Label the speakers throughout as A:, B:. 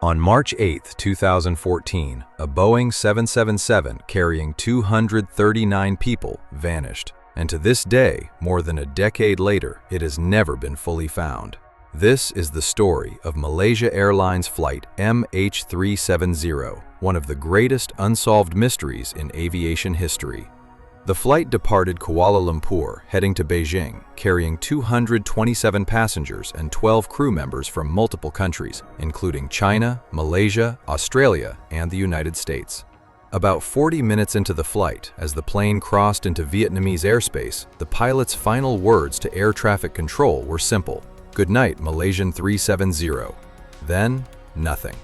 A: On March 8, 2014, a Boeing 777 carrying 239 people vanished, and to this day, more than a decade later, it has never been fully found. This is the story of Malaysia Airlines Flight MH370, one of the greatest unsolved mysteries in aviation history. The flight departed Kuala Lumpur, heading to Beijing, carrying 227 passengers and 12 crew members from multiple countries, including China, Malaysia, Australia, and the United States. About 40 minutes into the flight, as the plane crossed into Vietnamese airspace, the pilot's final words to air traffic control were simple: "Good night, Malaysian 370. Then, nothing.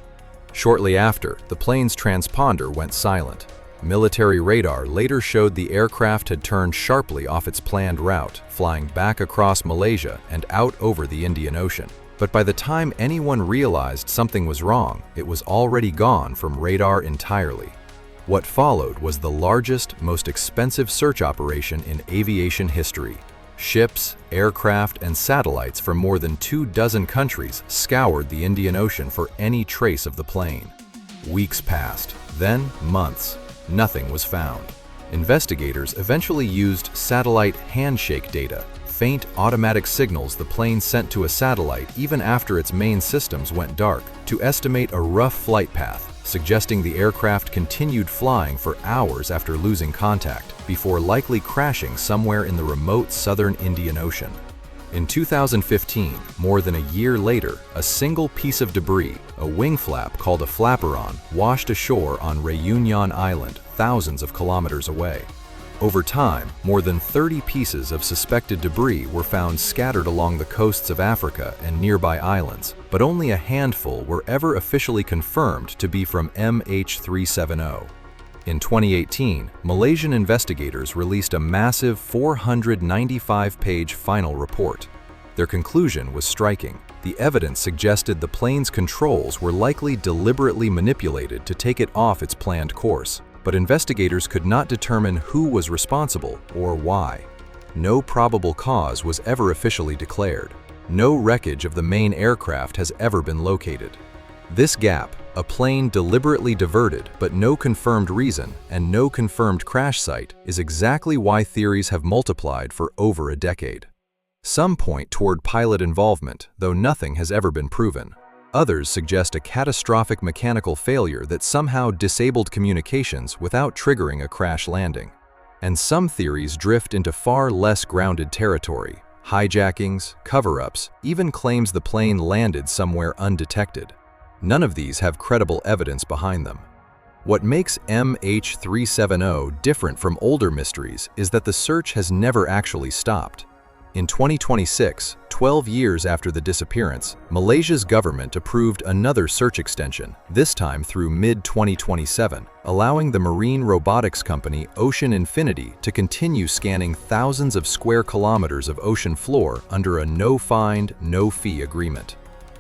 A: Shortly after, the plane's transponder went silent. Military radar later showed the aircraft had turned sharply off its planned route, flying back across Malaysia and out over the Indian Ocean. But by the time anyone realized something was wrong, it was already gone from radar entirely. What followed was the largest, most expensive search operation in aviation history. Ships, aircraft, and satellites from more than 24 countries scoured the Indian Ocean for any trace of the plane. Weeks passed, then months. Nothing was found. Investigators eventually used satellite handshake data, faint automatic signals the plane sent to a satellite even after its main systems went dark, to estimate a rough flight path, suggesting the aircraft continued flying for hours after losing contact, before likely crashing somewhere in the remote southern Indian Ocean. In 2015, more than a year later, a single piece of debris, a wing flap called a flaperon, washed ashore on Réunion Island, thousands of kilometers away. Over time, more than 30 pieces of suspected debris were found scattered along the coasts of Africa and nearby islands, but only a handful were ever officially confirmed to be from MH370. In 2018, Malaysian investigators released a massive 495-page final report. Their conclusion was striking. The evidence suggested the plane's controls were likely deliberately manipulated to take it off its planned course, but investigators could not determine who was responsible or why. No probable cause was ever officially declared. No wreckage of the main aircraft has ever been located. This gap, a plane deliberately diverted but no confirmed reason and no confirmed crash site, is exactly why theories have multiplied for over a decade. Some point toward pilot involvement, though nothing has ever been proven. Others suggest a catastrophic mechanical failure that somehow disabled communications without triggering a crash landing. And some theories drift into far less grounded territory: hijackings, cover-ups, even claims the plane landed somewhere undetected. None of these have credible evidence behind them. What makes MH370 different from older mysteries is that the search has never actually stopped. In 2026, 12 years after the disappearance, Malaysia's government approved another search extension, this time through mid-2027, allowing the marine robotics company Ocean Infinity to continue scanning thousands of square kilometers of ocean floor under a no-find, no-fee agreement.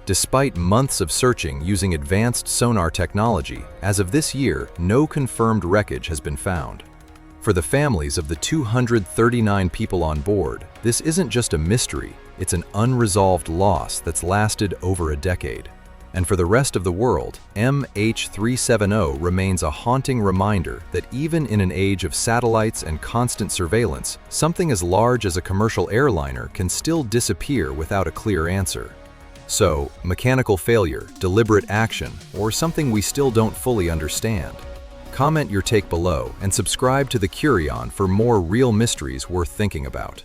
A: Despite months of searching using advanced sonar technology, as of this year, no confirmed wreckage has been found. For the families of the 239 people on board, this isn't just a mystery, it's an unresolved loss that's lasted over a decade. And for the rest of the world, MH370 remains a haunting reminder that even in an age of satellites and constant surveillance, something as large as a commercial airliner can still disappear without a clear answer. So, mechanical failure, deliberate action, or something we still don't fully understand? Comment your take below and subscribe to the Curion for more real mysteries worth thinking about.